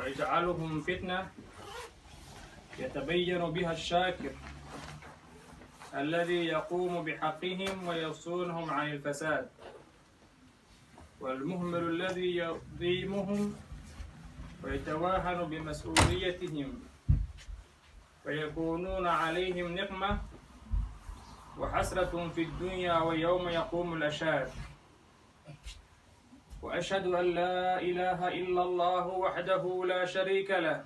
ويجعلهم فتنة يتبين بها الشاكر الذي يقوم بحقهم ويصونهم عن الفساد، والمهمل الذي يضيمهم ويتواهن بمسؤوليتهم فيكونون عليهم نقمة وحسرة في الدنيا ويوم يقوم الأشهاد. وأشهد أن لا إله إلا الله وحده لا شريك له،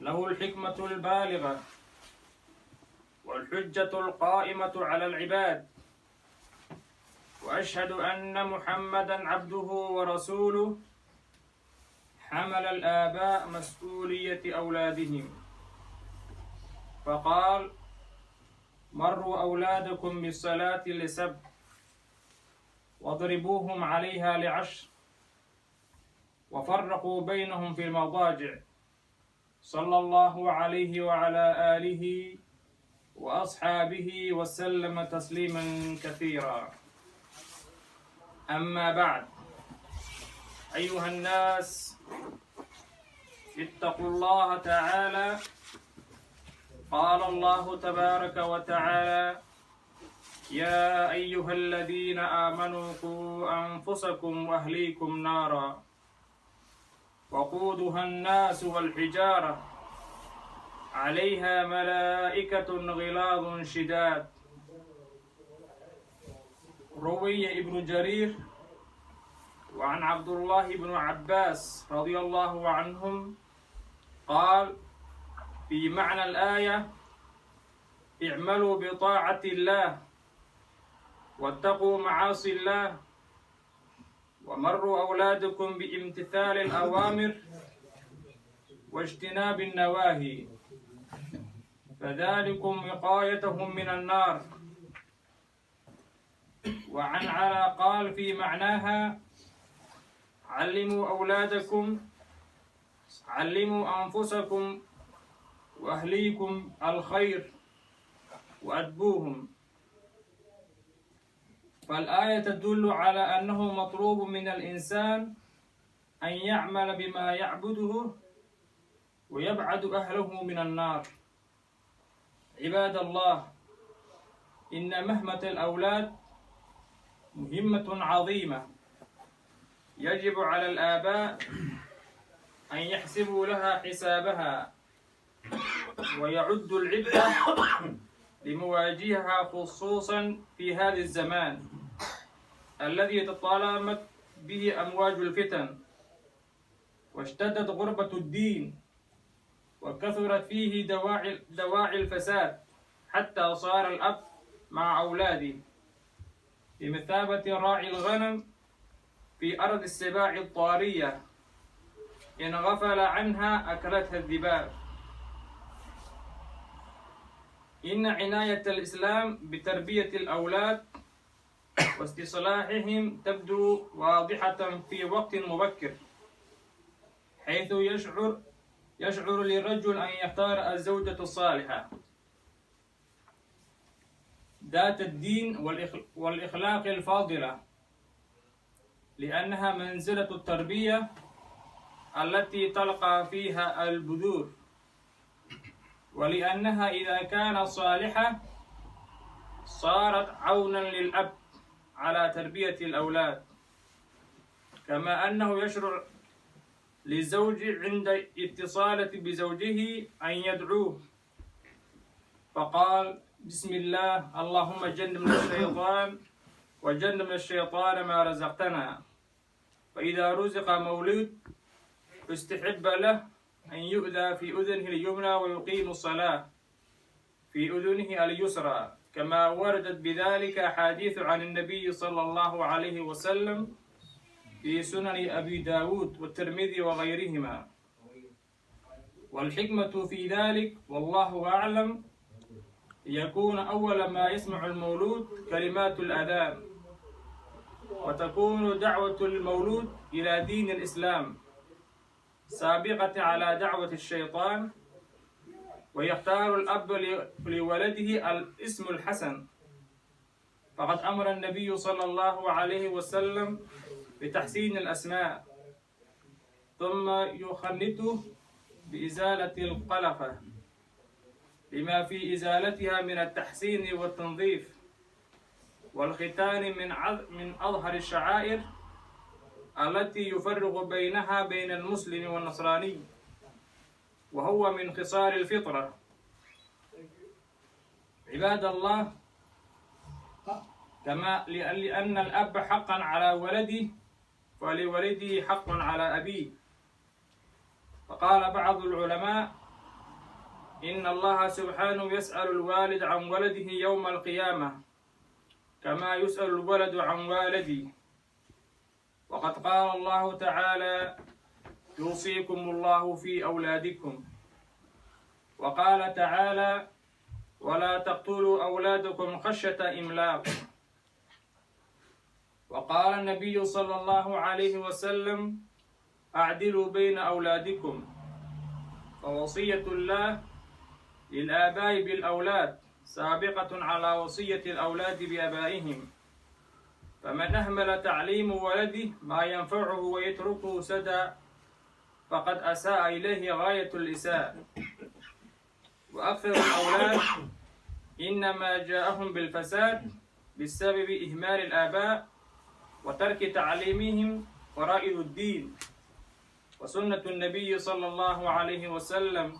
له الحكمة البالغة والحجة القائمة على العباد. وأشهد أن محمدًا عبده ورسوله حمل الآباء مسؤولية أولادهم، فقال: مروا أولادكم بالصلاة ل7 واضربوهم عليها ل10 وفرقوا بينهم في المضاجع، صلى الله عليه وعلى آله وأصحابه وسلم تسليما كثيرا. أما بعد، أيها الناس، اتقوا الله تعالى. قال الله تبارك وتعالى: يا أيها الذين آمنوا قوا أنفسكم وأهليكم نارا وقودها الناس والحجارة عليها ملائكة غلاظ شداد. روي ابن جرير وعن عبد الله بن عباس رضي الله عنهم قال في معنى الآية: اعملوا بطاعة الله واتقوا معاصي الله ومروا أولادكم بامتثال الأوامر واجتناب النواهي، فذلكم وقايتهم من النار. وعن علا قال في معناها: علموا أولادكم، علموا أنفسكم وأهليكم الخير وأدبوهم. فالآية تدل على أنه مطلوب من الإنسان أن يعمل بما يعبده ويبعد أهله من النار. عباد الله، إن مهمة الأولاد مهمة عظيمة، يجب على الآباء أن يحسبوا لها حسابها ويعدوا العدة لمواجهها، خصوصا في هذا الزمان الذي تطالمت به أمواج الفتن واشتدت غربة الدين وكثرت فيه دواعي الفساد، حتى صار الأب مع أولاده بمثابة راعي الغنم في أرض السباع الطارية، إن غفل عنها أكلتها الذئاب. إن عناية الإسلام بتربية الأولاد واستصلاحهم تبدو واضحة في وقت مبكر، حيث يشعر للرجل أن يختار الزوجة الصالحة ذات الدين والإخلاق الفاضلة، لأنها منزلة التربية التي تلقى فيها البذور، ولأنها إذا كانت صالحة صارت عونا للأب على تربية الأولاد، كما أنه يشرع للزوج عند اتصاله بزوجه أن يدعوه، فقال: بسم الله، اللهم جنبنا الشيطان وجنبنا الشيطان ما رزقتنا. فإذا رزق مولود استحب له أن يؤذى في أذنه اليمنى ويقيم الصلاة في أذنه اليسرى، كما وردت بذلك أحاديث عن النبي صلى الله عليه وسلم في سنن أبي داود والترمذي وغيرهما. والحكمة في ذلك والله أعلم يكون أول ما يسمع المولود كلمات الأذان، وتكون دعوة المولود إلى دين الإسلام سابقة على دعوة الشيطان، ويختار الأب لولده الاسم الحسن، فقد أمر النبي صلى الله عليه وسلم بتحسين الأسماء. ثم يخلطه بإزالة القلفة لما في إزالتها من التحسين والتنظيف والختان من أظهر الشعائر التي يفرق بينها بين المسلم والنصراني، وهو من خصال الفطرة. عباد الله، كما لأن الأب حقا على ولده ولولده حق على أبيه. فقال بعض العلماء إن الله سبحانه يسأل الوالد عن ولده يوم القيامة كما يسأل الولد عن والده. وقد قال الله تعالى يوصيكم الله في أولادكم، وقال تعالى ولا تقتلوا أولادكم خشية إملاق. وقال النبي صلى الله عليه وسلم أعدلوا بين أولادكم. فوصية الله للآباء بالأولاد سابقة على وصية الأولاد بآبائهم، فمن أهمل تعليم ولده ما ينفعه ويتركه سدى فقد أساء إليه غاية الإساءة. وأكثر الأولاد إنما جاءهم بالفساد بسبب إهمال الآباء وترك تعليمهم فرائض الدين وسنة النبي صلى الله عليه وسلم،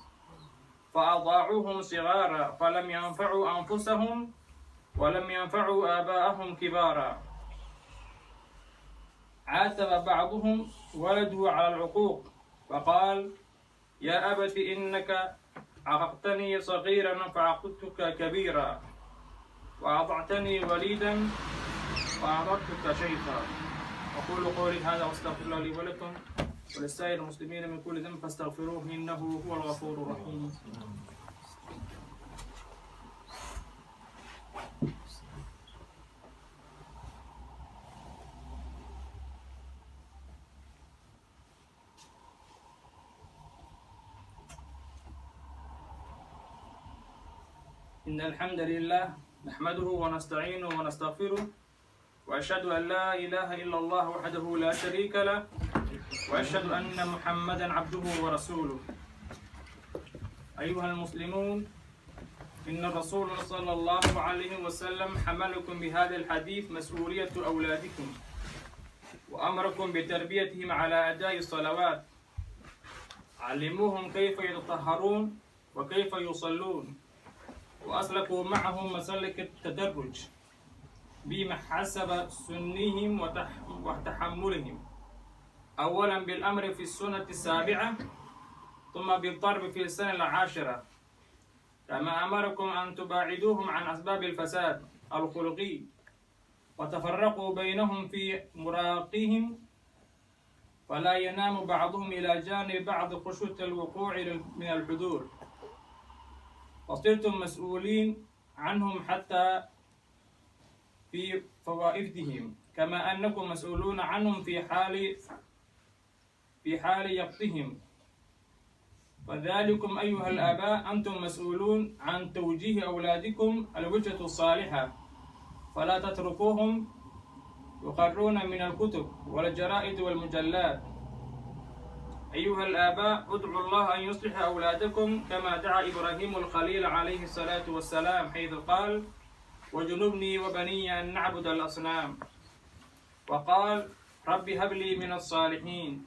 فأضاعوهم صغارا فلم ينفعوا أنفسهم ولم ينفعوا آباءهم كبارا. عاتب بعضهم ولده على العقوق فقال يا أبت إنك عققتني صغيرا فعقدتك كبيرا، وأضعتني وليدا فأعرضتك شيخا. أقول قولي هذا وأستغفر الله لي ولكم ولسائر المسلمين من كل ذنب فاستغفروه إنه هو الغفور الرحيم. إن الحمد لله نحمده ونستعينه ونستغفره، وأشهد أن لا إله إلا الله وحده لا شريك له، وأشهد أن محمدا عبده ورسوله. أيها المسلمون، إن الرسول صلى الله عليه وسلم حملكم بهذا الحديث مسؤولية أولادكم، وأمركم بتربيتهم على أداء الصلوات. علموهم كيف يتطهرون وكيف يصلون، وأسلكوا معهم مسلك التدرج بما حسب سنهم وتحملهم، أولا بالأمر في السنة السابعة ثم بالضرب في السنة العاشرة، كما أمركم أن تباعدوهم عن أسباب الفساد الخلقي وتفرقوا بينهم في مراقهم، فلا ينام بعضهم إلى جانب بعض خشوة الوقوع من الحدود، وصرتم مسؤولين عنهم حتى في فوائدهم، كما أنكم مسؤولون عنهم في حال يقظهم. وذلكم أيها الآباء أنتم مسؤولون عن توجيه أولادكم الوجهة الصالحة، فلا تتركوهم يقرون من الكتب والجرائد والمجلات. أيها الآباء ادعوا الله أن يصلح أولادكم كما دعا إبراهيم الخليل عليه الصلاة والسلام حيث قال وجنبني وبني أن نعبد الأصنام، وقال رب هب لي من الصالحين،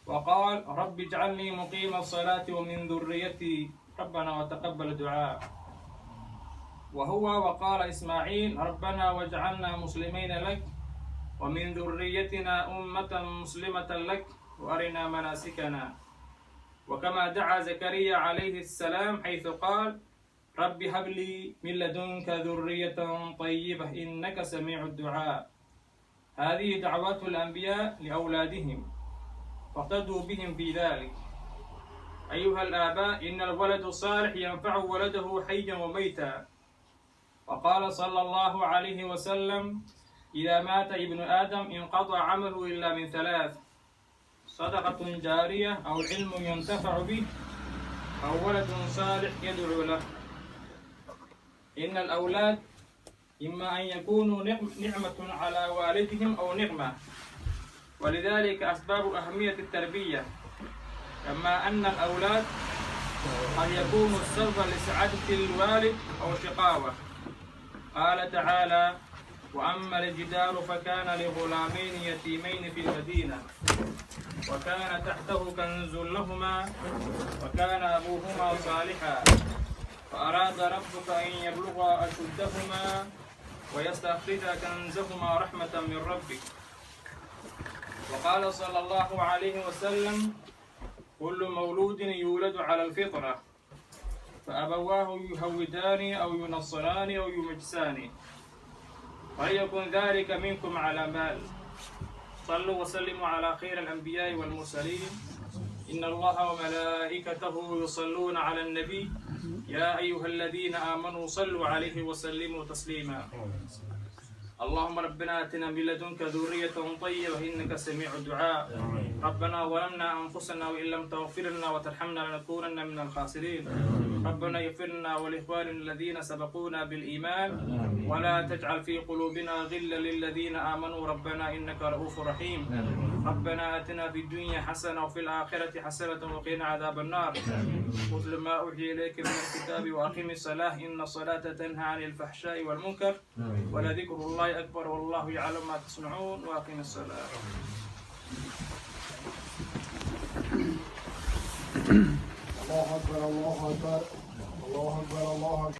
وقال رب اجعلني مقيم الصلاة ومن ذريتي ربنا وتقبل دعاء. وقال إسماعيل ربنا واجعلنا مسلمين لك ومن ذريتنا أمة مسلمة لك وأرنا مناسكنا. وكما دعا زكريا عليه السلام حيث قال رب هب لي من لدنك ذرية طيبة إنك سميع الدعاء. هذه دعوات الأنبياء لأولادهم، فاقتدوا بهم في ذلك. أيها الآباء، إن الولد الصالح ينفع ولده حيا وميتا، وقال صلى الله عليه وسلم إذا مات ابن آدم انقطع عمله إلا من ثلاث: صدقة جارية أو علم ينتفع به أو ولد صالح يدعو له. إن الأولاد إما أن يكونوا نعمة على والدهم أو نقمة، ولذلك أسباب أهمية التربية، كما أن الأولاد قد يكون سببا لسعادة الوالد أو شقاوة. قال تعالى: وأما الجدار فكان لغلامين يتيمين في المدينة وكان تحته كنز لهما وكان أبوهما صالحا فأراد ربك أن يبلغا أشدهما ويستخرجا كنزهما رحمة من ربك. وقال صلى الله عليه وسلم: كل مولود يولد على الفطرة فأبواه يهودان أو ينصران أو يمجسان، وليكن ذلك منكم على مال. صلوا وسلموا على خير الأنبياء والمرسلين. إن الله وملائكته يصلون على النبي يا أيها الذين آمنوا صلوا عليه وسلموا تسليما. اللهم ربنا آتنا من لدنك ذرية طيبة إنك سميع الدعاء. ربنا ظلمنا أنفسنا وإن لم تغفر لنا وترحمنا لنكونن من الخاسرين. ربنا اغفر لنا ولإخواننا الذين سبقونا بالإيمان ولا تجعل في قلوبنا غلا للذين آمنوا ربنا إنك رؤوف رحيم. ربنا آتنا في الدنيا حسنة وفي الآخرة حسنة وقنا عذاب النار. اتل ما أوحي إليك من الكتاب وأقم الصلاة إن الصلاة تنهى عن الفحشاء والمنكر ولذكر الله أكبر والله يعلم ما تصنعون. وأقم الصلاة. الله أكبر الله أكبر الله أكبر الله أكبر.